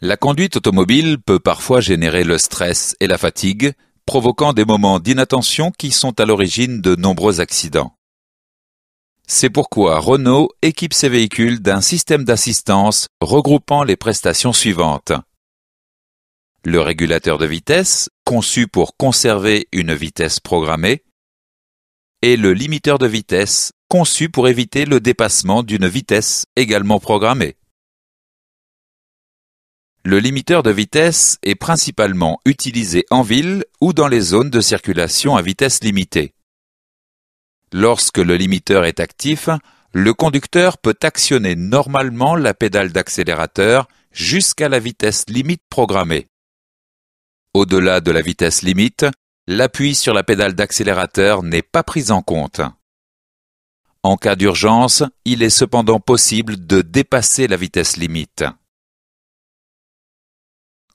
La conduite automobile peut parfois générer le stress et la fatigue, provoquant des moments d'inattention qui sont à l'origine de nombreux accidents. C'est pourquoi Renault équipe ses véhicules d'un système d'assistance regroupant les prestations suivantes. Le régulateur de vitesse, conçu pour conserver une vitesse programmée, et le limiteur de vitesse, conçu pour éviter le dépassement d'une vitesse également programmée. Le limiteur de vitesse est principalement utilisé en ville ou dans les zones de circulation à vitesse limitée. Lorsque le limiteur est actif, le conducteur peut actionner normalement la pédale d'accélérateur jusqu'à la vitesse limite programmée. Au-delà de la vitesse limite, l'appui sur la pédale d'accélérateur n'est pas pris en compte. En cas d'urgence, il est cependant possible de dépasser la vitesse limite.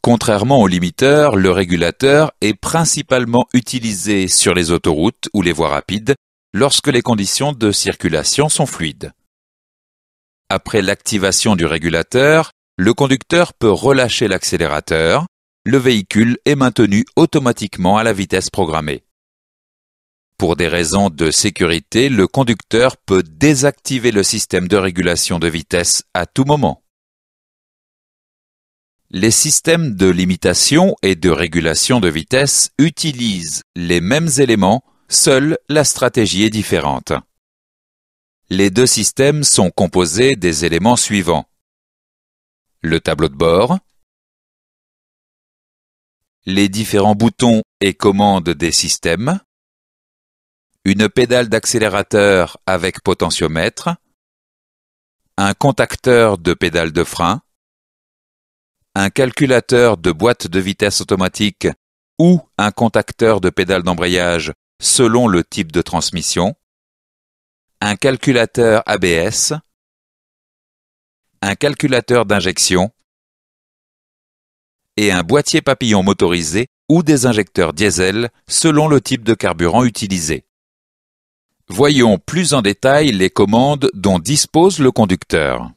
Contrairement au limiteur, le régulateur est principalement utilisé sur les autoroutes ou les voies rapides lorsque les conditions de circulation sont fluides. Après l'activation du régulateur, le conducteur peut relâcher l'accélérateur. Le véhicule est maintenu automatiquement à la vitesse programmée. Pour des raisons de sécurité, le conducteur peut désactiver le système de régulation de vitesse à tout moment. Les systèmes de limitation et de régulation de vitesse utilisent les mêmes éléments, seule la stratégie est différente. Les deux systèmes sont composés des éléments suivants. Le tableau de bord, les différents boutons et commandes des systèmes, une pédale d'accélérateur avec potentiomètre, un contacteur de pédale de frein, un calculateur de boîte de vitesse automatique ou un contacteur de pédale d'embrayage selon le type de transmission, un calculateur ABS, un calculateur d'injection et un boîtier papillon motorisé ou des injecteurs diesel selon le type de carburant utilisé. Voyons plus en détail les commandes dont dispose le conducteur.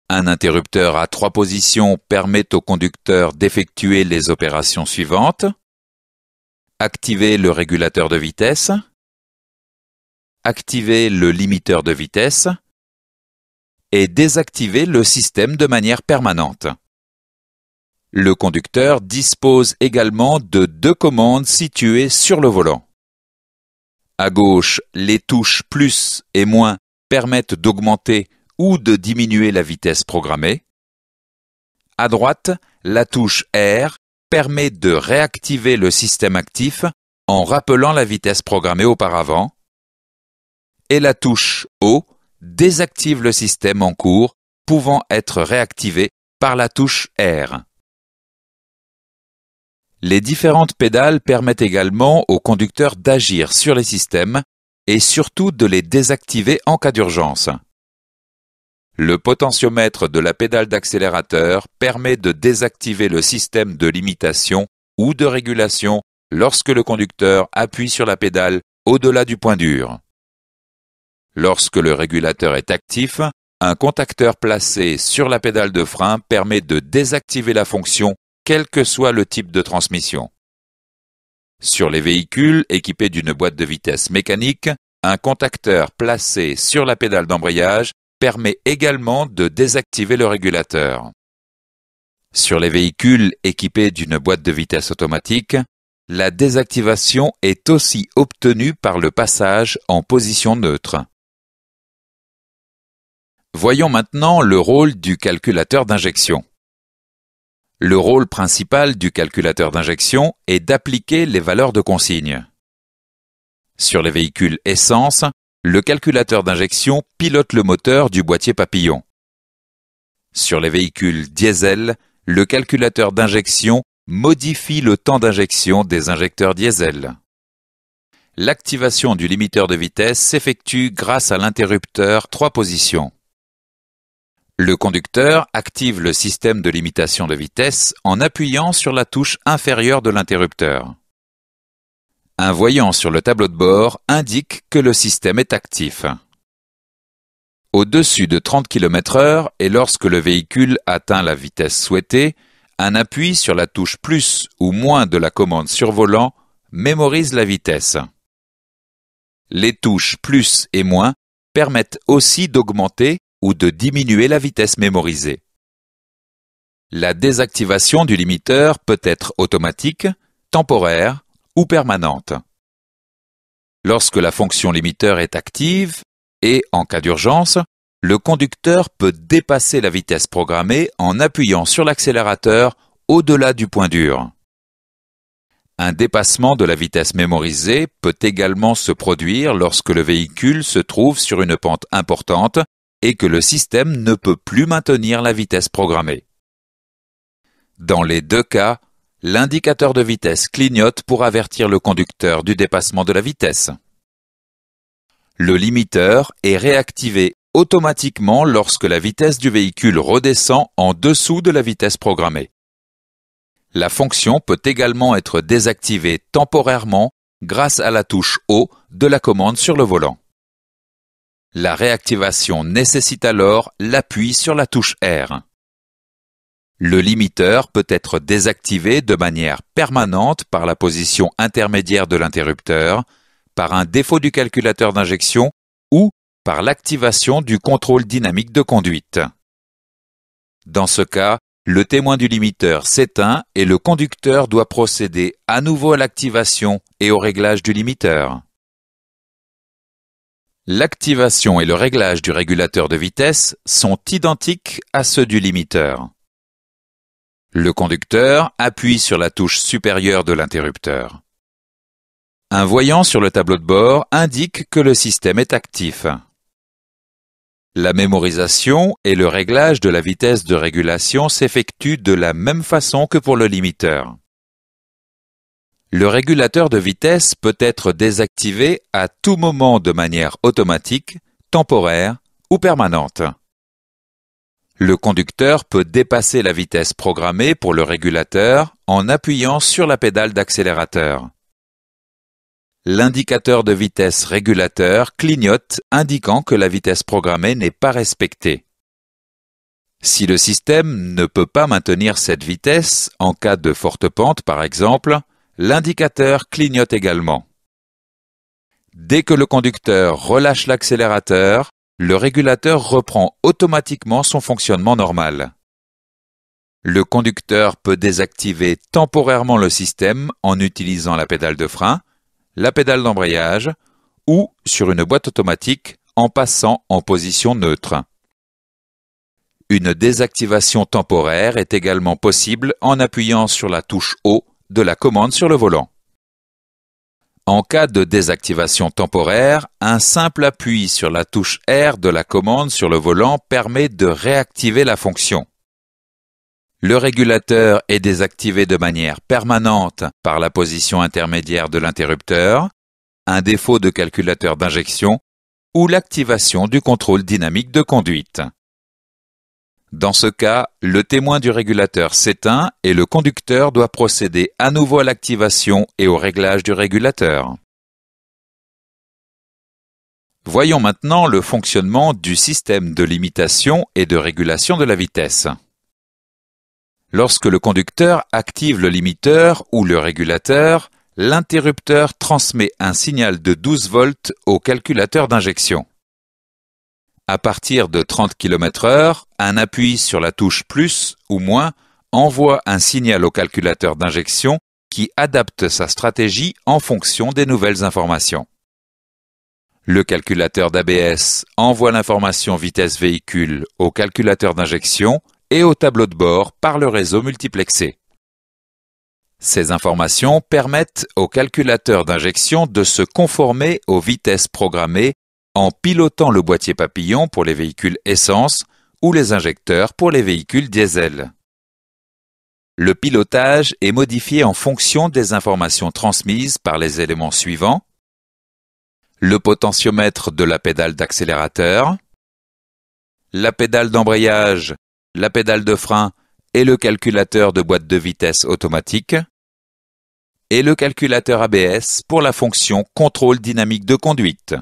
Un interrupteur à 3 positions permet au conducteur d'effectuer les opérations suivantes. Activer le régulateur de vitesse. Activer le limiteur de vitesse. Et désactiver le système de manière permanente. Le conducteur dispose également de 2 commandes situées sur le volant. À gauche, les touches plus et moins permettent d'augmenter ou de diminuer la vitesse programmée. À droite, la touche R permet de réactiver le système actif en rappelant la vitesse programmée auparavant. Et la touche O désactive le système en cours, pouvant être réactivé par la touche R. Les différentes pédales permettent également au conducteur d'agir sur les systèmes et surtout de les désactiver en cas d'urgence. Le potentiomètre de la pédale d'accélérateur permet de désactiver le système de limitation ou de régulation lorsque le conducteur appuie sur la pédale au-delà du point dur. Lorsque le régulateur est actif, un contacteur placé sur la pédale de frein permet de désactiver la fonction quel que soit le type de transmission. Sur les véhicules équipés d'une boîte de vitesse mécanique, un contacteur placé sur la pédale d'embrayage permet également de désactiver le régulateur. Sur les véhicules équipés d'une boîte de vitesse automatique, la désactivation est aussi obtenue par le passage en position neutre. Voyons maintenant le rôle du calculateur d'injection. Le rôle principal du calculateur d'injection est d'appliquer les valeurs de consigne. Sur les véhicules essence, le calculateur d'injection pilote le moteur du boîtier papillon. Sur les véhicules diesel, le calculateur d'injection modifie le temps d'injection des injecteurs diesel. L'activation du limiteur de vitesse s'effectue grâce à l'interrupteur 3 positions. Le conducteur active le système de limitation de vitesse en appuyant sur la touche inférieure de l'interrupteur. Un voyant sur le tableau de bord indique que le système est actif. Au-dessus de 30 km/h et lorsque le véhicule atteint la vitesse souhaitée, un appui sur la touche plus ou moins de la commande sur volant mémorise la vitesse. Les touches plus et moins permettent aussi d'augmenter ou de diminuer la vitesse mémorisée. La désactivation du limiteur peut être automatique, temporaire ou permanente. Lorsque la fonction limiteur est active et, en cas d'urgence, le conducteur peut dépasser la vitesse programmée en appuyant sur l'accélérateur au-delà du point dur. Un dépassement de la vitesse mémorisée peut également se produire lorsque le véhicule se trouve sur une pente importante et que le système ne peut plus maintenir la vitesse programmée. Dans les deux cas, l'indicateur de vitesse clignote pour avertir le conducteur du dépassement de la vitesse. Le limiteur est réactivé automatiquement lorsque la vitesse du véhicule redescend en dessous de la vitesse programmée. La fonction peut également être désactivée temporairement grâce à la touche haut de la commande sur le volant. La réactivation nécessite alors l'appui sur la touche R. Le limiteur peut être désactivé de manière permanente par la position intermédiaire de l'interrupteur, par un défaut du calculateur d'injection ou par l'activation du contrôle dynamique de conduite. Dans ce cas, le témoin du limiteur s'éteint et le conducteur doit procéder à nouveau à l'activation et au réglage du limiteur. L'activation et le réglage du régulateur de vitesse sont identiques à ceux du limiteur. Le conducteur appuie sur la touche supérieure de l'interrupteur. Un voyant sur le tableau de bord indique que le système est actif. La mémorisation et le réglage de la vitesse de régulation s'effectuent de la même façon que pour le limiteur. Le régulateur de vitesse peut être désactivé à tout moment de manière automatique, temporaire ou permanente. Le conducteur peut dépasser la vitesse programmée pour le régulateur en appuyant sur la pédale d'accélérateur. L'indicateur de vitesse régulateur clignote indiquant que la vitesse programmée n'est pas respectée. Si le système ne peut pas maintenir cette vitesse, en cas de forte pente par exemple, l'indicateur clignote également. Dès que le conducteur relâche l'accélérateur, le régulateur reprend automatiquement son fonctionnement normal. Le conducteur peut désactiver temporairement le système en utilisant la pédale de frein, la pédale d'embrayage ou sur une boîte automatique en passant en position neutre. Une désactivation temporaire est également possible en appuyant sur la touche haut de la commande sur le volant. En cas de désactivation temporaire, un simple appui sur la touche R de la commande sur le volant permet de réactiver la fonction. Le régulateur est désactivé de manière permanente par la position intermédiaire de l'interrupteur, un défaut de calculateur d'injection ou l'activation du contrôle dynamique de conduite. Dans ce cas, le témoin du régulateur s'éteint et le conducteur doit procéder à nouveau à l'activation et au réglage du régulateur. Voyons maintenant le fonctionnement du système de limitation et de régulation de la vitesse. Lorsque le conducteur active le limiteur ou le régulateur, l'interrupteur transmet un signal de 12 volts au calculateur d'injection. À partir de 30 km/h, un appui sur la touche plus ou moins envoie un signal au calculateur d'injection qui adapte sa stratégie en fonction des nouvelles informations. Le calculateur d'ABS envoie l'information vitesse véhicule au calculateur d'injection et au tableau de bord par le réseau multiplexé. Ces informations permettent au calculateur d'injection de se conformer aux vitesses programmées en pilotant le boîtier papillon pour les véhicules essence ou les injecteurs pour les véhicules diesel. Le pilotage est modifié en fonction des informations transmises par les éléments suivants: le potentiomètre de la pédale d'accélérateur, la pédale d'embrayage, la pédale de frein et le calculateur de boîte de vitesse automatique, et le calculateur ABS pour la fonction contrôle dynamique de conduite.